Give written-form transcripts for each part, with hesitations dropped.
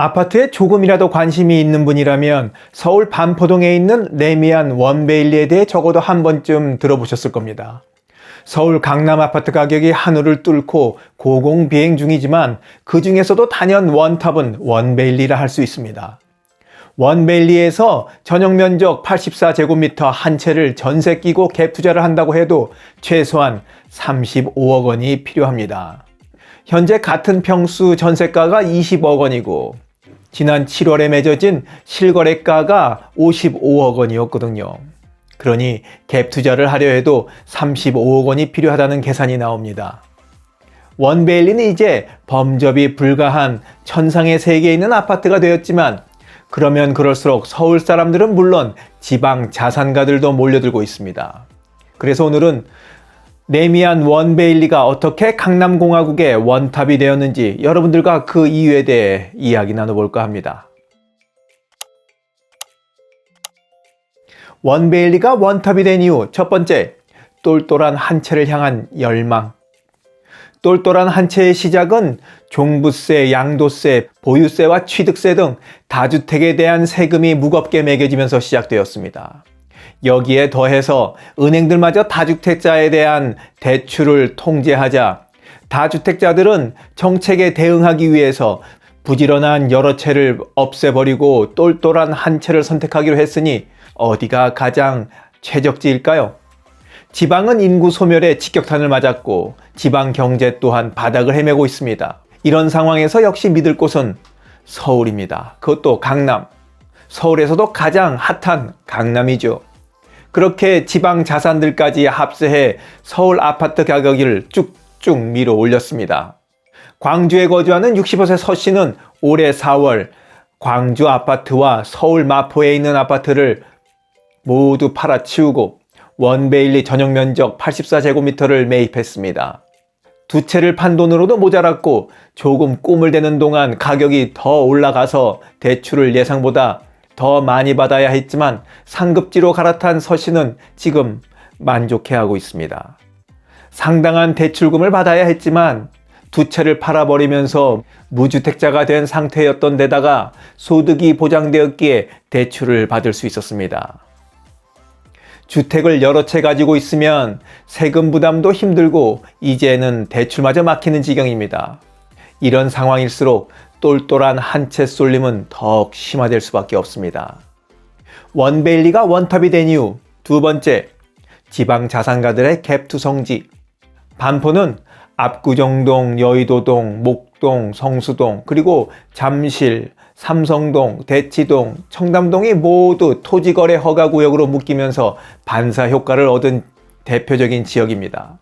아파트에 조금이라도 관심이 있는 분이라면 서울 반포동에 있는 레미안 원베일리에 대해 적어도 한 번쯤 들어보셨을 겁니다. 서울 강남 아파트 가격이 하늘을 뚫고 고공비행 중이지만 그 중에서도 단연 원탑은 원베일리라 할 수 있습니다. 원베일리에서 전용 면적 84제곱미터 한 채를 전세 끼고 갭 투자를 한다고 해도 최소한 35억 원이 필요합니다. 현재 같은 평수 전세가가 20억 원이고 지난 7월에 맺어진 실거래가가 55억 원이었거든요. 그러니 갭 투자를 하려 해도 35억 원이 필요하다는 계산이 나옵니다. 원베일리는 이제 범접이 불가한 천상의 세계에 있는 아파트가 되었지만 그러면 그럴수록 서울 사람들은 물론 지방 자산가들도 몰려들고 있습니다. 그래서 오늘은 레미안 원베일리가 어떻게 강남공화국의 원탑이 되었는지 여러분들과 그 이유에 대해 이야기 나눠볼까 합니다. 원베일리가 원탑이 된 이유 첫 번째, 똘똘한 한 채를 향한 열망. 똘똘한 한 채의 시작은 종부세, 양도세, 보유세와 취득세 등 다주택에 대한 세금이 무겁게 매겨지면서 시작되었습니다. 여기에 더해서 은행들마저 다주택자에 대한 대출을 통제하자 다주택자들은 정책에 대응하기 위해서 부지런한 여러 채를 없애버리고 똘똘한 한 채를 선택하기로 했으니 어디가 가장 최적지일까요? 지방은 인구 소멸에 직격탄을 맞았고 지방 경제 또한 바닥을 헤매고 있습니다. 이런 상황에서 역시 믿을 곳은 서울입니다. 그것도 강남. 서울에서도 가장 핫한 강남이죠. 그렇게 지방 자산들까지 합세해 서울 아파트 가격을 쭉쭉 밀어 올렸습니다. 광주에 거주하는 65세 서 씨는 올해 4월 광주 아파트와 서울 마포에 있는 아파트를 모두 팔아치우고 원베일리 전용 면적 84제곱미터를 매입했습니다. 두 채를 판 돈으로도 모자랐고 조금 꿈을 대는 동안 가격이 더 올라가서 대출을 예상보다 더 많이 받아야 했지만 상급지로 갈아탄 서 씨는 지금 만족해하고 있습니다. 상당한 대출금을 받아야 했지만 두 채를 팔아버리면서 무주택자가 된 상태였던 데다가 소득이 보장되었기에 대출을 받을 수 있었습니다. 주택을 여러 채 가지고 있으면 세금 부담도 힘들고 이제는 대출마저 막히는 지경입니다. 이런 상황일수록 똘똘한 한 채 쏠림은 더욱 심화될 수밖에 없습니다. 원베일리가 원탑이 된 이유 두 번째, 지방 자산가들의 갭투 성지. 반포는 압구정동, 여의도동, 목동, 성수동, 그리고 잠실, 삼성동, 대치동, 청담동이 모두 토지거래 허가구역으로 묶이면서 반사 효과를 얻은 대표적인 지역입니다.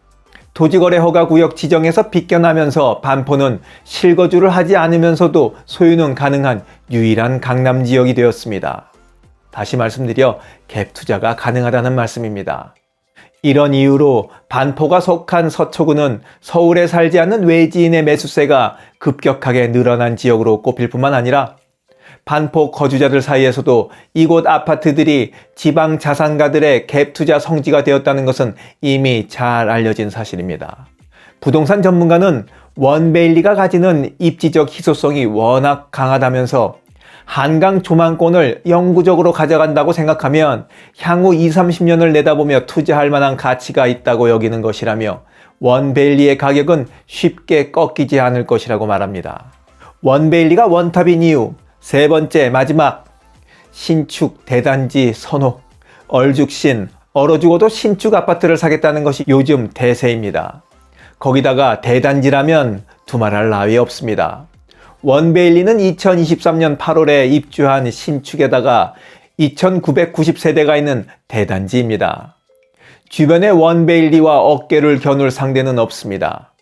토지거래 허가구역 지정에서 비껴나면서 반포는 실거주를 하지 않으면서도 소유는 가능한 유일한 강남 지역이 되었습니다. 다시 말씀드려 갭 투자가 가능하다는 말씀입니다. 이런 이유로 반포가 속한 서초구는 서울에 살지 않는 외지인의 매수세가 급격하게 늘어난 지역으로 꼽힐 뿐만 아니라 반포 거주자들 사이에서도 이곳 아파트들이 지방 자산가들의 갭 투자 성지가 되었다는 것은 이미 잘 알려진 사실입니다. 부동산 전문가는 원베일리가 가지는 입지적 희소성이 워낙 강하다면서 한강 조망권을 영구적으로 가져간다고 생각하면 향후 20-30년을 내다보며 투자할 만한 가치가 있다고 여기는 것이라며 원베일리의 가격은 쉽게 꺾이지 않을 것이라고 말합니다. 원베일리가 원탑인 이유 세 번째, 마지막, 신축 대단지 선호. 얼죽신, 얼어 죽어도 신축 아파트를 사겠다는 것이 요즘 대세입니다. 거기다가 대단지라면 두말할 나위 없습니다. 원베일리는 2023년 8월에 입주한 신축에다가 2990세대가 있는 대단지입니다. 주변에 원베일리와 어깨를 겨눌 상대는 없습니다.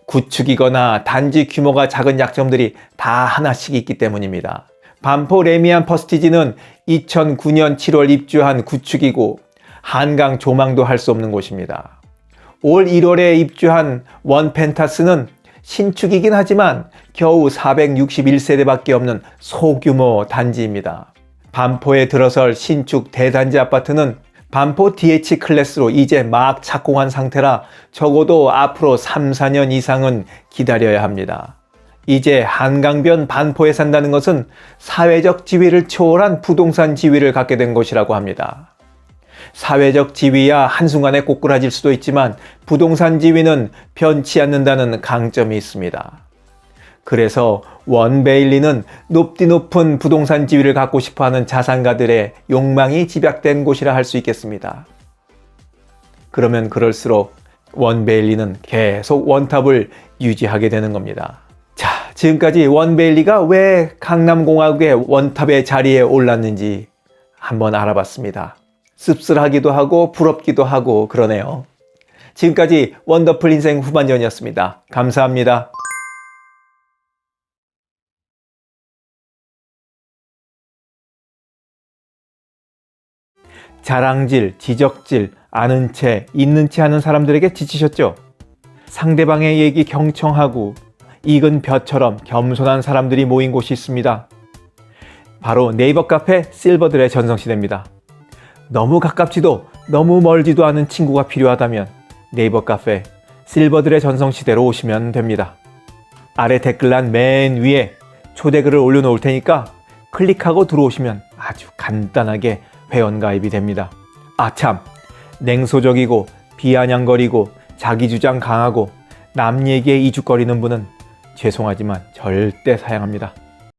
구축이거나 단지 규모가 작은 약점들이 다 하나씩 있기 때문입니다. 반포 레미안 퍼스티지는 2009년 7월 입주한 구축이고 한강 조망도 할 수 없는 곳입니다. 올 1월에 입주한 원펜타스는 신축이긴 하지만 겨우 461세대밖에 없는 소규모 단지입니다. 반포에 들어설 신축 대단지 아파트는 반포 DH 클래스로 이제 막 착공한 상태라 적어도 앞으로 3-4년 이상은 기다려야 합니다. 이제 한강변 반포에 산다는 것은 사회적 지위를 초월한 부동산 지위를 갖게 된 것이라고 합니다. 사회적 지위야 한순간에 꼬꾸라질 수도 있지만 부동산 지위는 변치 않는다는 강점이 있습니다. 그래서 원 베일리는 높디 높은 부동산 지위를 갖고 싶어하는 자산가들의 욕망이 집약된 곳이라 할 수 있겠습니다. 그러면 그럴수록 원 베일리는 계속 원탑을 유지하게 되는 겁니다. 자, 지금까지 원 베일리가 왜 강남공화국의 원탑의 자리에 올랐는지 한번 알아봤습니다. 씁쓸하기도 하고 부럽기도 하고 그러네요. 지금까지 원더풀 인생 후반전이었습니다. 감사합니다. 자랑질, 지적질, 아는 채, 있는 채 하는 사람들에게 지치셨죠? 상대방의 얘기 경청하고 익은 벼처럼 겸손한 사람들이 모인 곳이 있습니다. 바로 네이버 카페 실버들의 전성시대입니다. 너무 가깝지도 너무 멀지도 않은 친구가 필요하다면 네이버 카페 실버들의 전성시대로 오시면 됩니다. 아래 댓글란 맨 위에 초대글을 올려놓을 테니까 클릭하고 들어오시면 아주 간단하게 회원가입이 됩니다. 아참, 냉소적이고 비아냥거리고 자기주장 강하고 남 얘기에 이죽거리는 분은 죄송하지만 절대 사양합니다.